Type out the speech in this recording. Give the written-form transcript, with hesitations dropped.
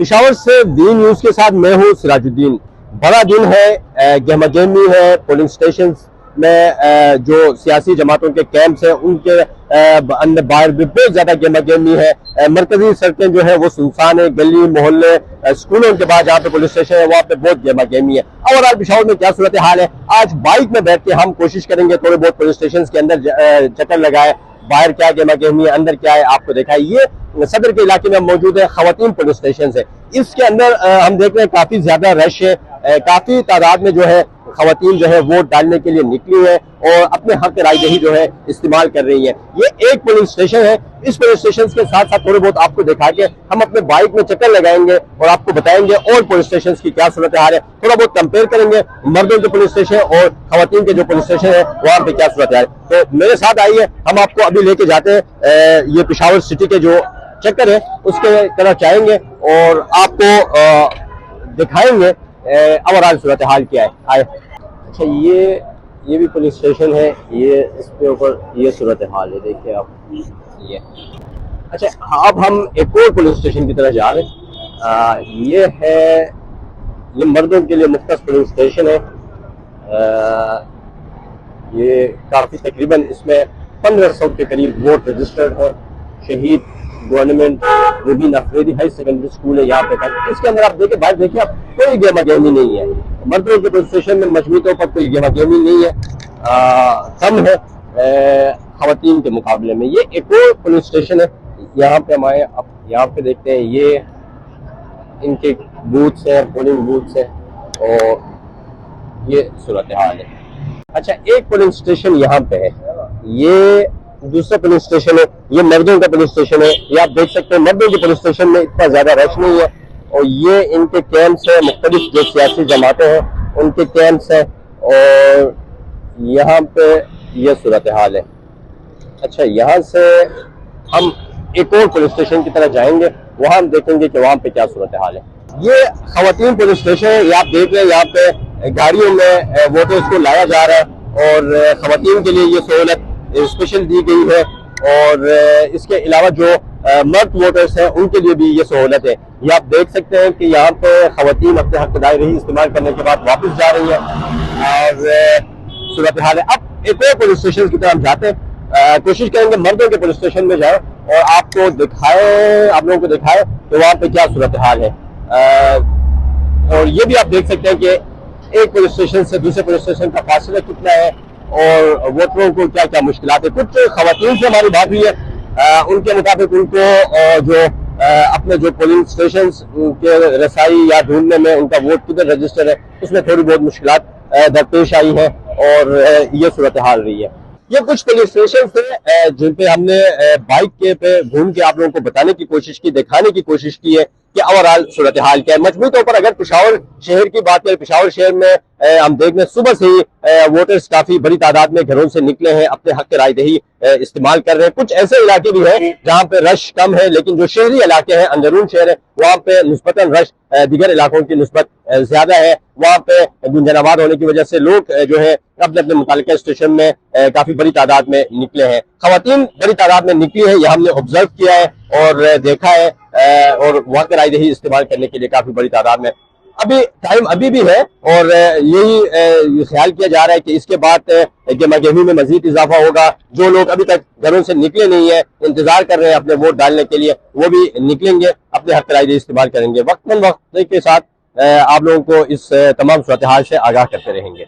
पिशावर से V news के साथ मैं हूँ सिराजुद्दीन। बड़ा दिन है, गहमा गहमी है पोलिंग स्टेशन में। जो सियासी जमातों के कैंप्स हैं उनके अंदर बाहर भी बहुत ज्यादा गहमा गहमी है। मरकजी सड़कें जो है वो सुनसान है, गली मोहल्ले स्कूलों के बाद जहाँ पे पुलिस स्टेशन है वहाँ पे बहुत गहमा गहमी है। ओवरऑल पिशावर में क्या सूरत हाल है, आज बाइक में बैठ के हम कोशिश करेंगे थोड़े बहुत पुलिस स्टेशन के अंदर चक्कर लगाए, बाहर क्या गहमा गहमी है, अंदर क्या है आपको दिखाई। ये सदर के इलाके में मौजूद है खवातीन पुलिस स्टेशन है। इसके अंदर हम देख रहे हैं काफी ज्यादा रश है, काफी तादाद में जो है खवातीन जो है वोट डालने के लिए निकली है और अपने हक रायदही जो है इस्तेमाल कर रही है। ये एक पुलिस स्टेशन है। इस पुलिस स्टेशन के साथ साथ थोड़े बहुत आपको दिखा के हम अपने बाइक में चक्कर लगाएंगे और आपको बताएंगे और पुलिस स्टेशन की क्या सूरत हाल है। थोड़ा बहुत कंपेयर करेंगे मर्दों के पुलिस स्टेशन और खवातीन के जो पुलिस स्टेशन है वहां पे क्या सूरत हाल है। तो मेरे साथ आइए, हम आपको अभी लेके जाते हैं ये पिशावर सिटी के जो चक्कर है उसके तरफ जाएंगे और आपको दिखाएंगे ओवरऑल सूरत हाल क्या है। आए। अच्छा, ये भी पुलिस स्टेशन है, ये इसके ऊपर ये सूरत हाल है, देखिए आप ये। अच्छा, अब हम एक और पुलिस स्टेशन की तरफ जा रहे हैं। ये मर्दों के लिए मुख्तस पुलिस स्टेशन है। ये काफी तकरीबन इसमें 1500 के करीब वोट रजिस्टर्ड है। शहीद गवर्नमेंट मुबीन अफरीदी हाई सेकेंडरी स्कूल है यहाँ पे। इसके अंदर आप देखिए, बाहर देखिए आप, कोई गहमा गहमी नहीं है। मर्दों के पुलिस स्टेशन में मजबूत तौर पर कोई गहमा गहमी नहीं है, कम है खवातीन के मुकाबले में। ये एक और पुलिस स्टेशन है, यहाँ पे हम आए, अब यहाँ पे देखते हैं ये इनके बूथ्स हैं, पोलिंग बूथ्स हैं और ये सूरत हाल है। अच्छा, एक पुलिस स्टेशन यहाँ पे है, ये दूसरा पुलिस स्टेशन है, ये मर्दों का पुलिस स्टेशन है। ये आप देख सकते हैं मर्दों के पुलिस स्टेशन में इतना ज्यादा रश नहीं है और ये इनके कैंप्स है, मुख्तलिफ जो सियासी जमातें हैं उनके कैंप्स हैं और यहाँ पे ये सूरत हाल है। अच्छा, यहाँ से हम एक और पुलिस स्टेशन की तरफ जाएंगे, वहां हम देखेंगे कि वहां पे क्या सूरत हाल है। ये खवातीन पुलिस स्टेशन है, ये आप देख रहे हैं, यहाँ पे गाड़ियों में वोटर्स को लाया जा रहा है और खवातीन के लिए ये सहूलत स्पेशल दी गई है और इसके अलावा जो मर्द वोटर्स हैं उनके लिए भी ये सहूलत है। ये आप देख सकते हैं कि यहाँ पे खवातीन अपने हक दायरे इस्तेमाल करने के बाद वापस जा रही है और सूरत हाल है। अब एक और पुलिस स्टेशन की तरफ जाते हैं, कोशिश करेंगे मर्दों के पुलिस स्टेशन में जाए और आपको दिखाए, आप लोगों को दिखाए कि वहाँ पे क्या सूरत हाल है। और ये भी आप देख सकते हैं कि एक पुलिस स्टेशन से दूसरे पुलिस स्टेशन का फासला कितना है और वोटरों को क्या क्या मुश्किलात है। कुछ खवातीन से हमारी बात हुई है, उनके मुताबिक उनको जो अपने जो पोलिंग स्टेशन के रसाई या ढूंढने में उनका वोट किधर रजिस्टर है उसमें थोड़ी बहुत मुश्किलात दरपेश आई है और ये सूरत हाल रही है। ये कुछ पुलिस स्टेशन थे जिन पे हमने बाइक के पे घूम के आप लोगों को बताने की कोशिश की, दिखाने की कोशिश की है कि ओवरऑल सूरत हाल क्या है। मजबूत तौर पर अगर पिशावर शहर की बात करें, पिशावर शहर में हम देख रहे हैं सुबह से ही वोटर्स काफी बड़ी तादाद में घरों से निकले हैं, अपने हक रायदही इस्तेमाल कर रहे हैं। कुछ ऐसे इलाके भी हैं जहाँ पे रश कम है, लेकिन जो शहरी इलाके हैं, अंदरून शहर है, वहाँ पे निस्बतन रश दीगर इलाकों की निस्बत ज्यादा है। वहाँ पे गुंजनाबाद होने की वजह से लोग जो है अपने अपने मुतालिका स्टेशन में काफी बड़ी तादाद में निकले हैं। खवातीन बड़ी तादाद में निकली है, यह हमने ऑब्जर्व किया है और देखा है और वहाँ के रायदही इस्तेमाल करने के लिए काफी बड़ी तादाद में अभी टाइम अभी भी है और यही ख्याल किया जा रहा है कि इसके बाद गहमा गहमी में मजीद इजाफा होगा। जो लोग अभी तक घरों से निकले नहीं है, इंतजार कर रहे हैं अपने वोट डालने के लिए, वो भी निकलेंगे, अपने हक रायदही इस्तेमाल करेंगे। वक्तन वक्त के साथ आप लोगों को इस तमाम सूरत हाल से आगाह करते रहेंगे।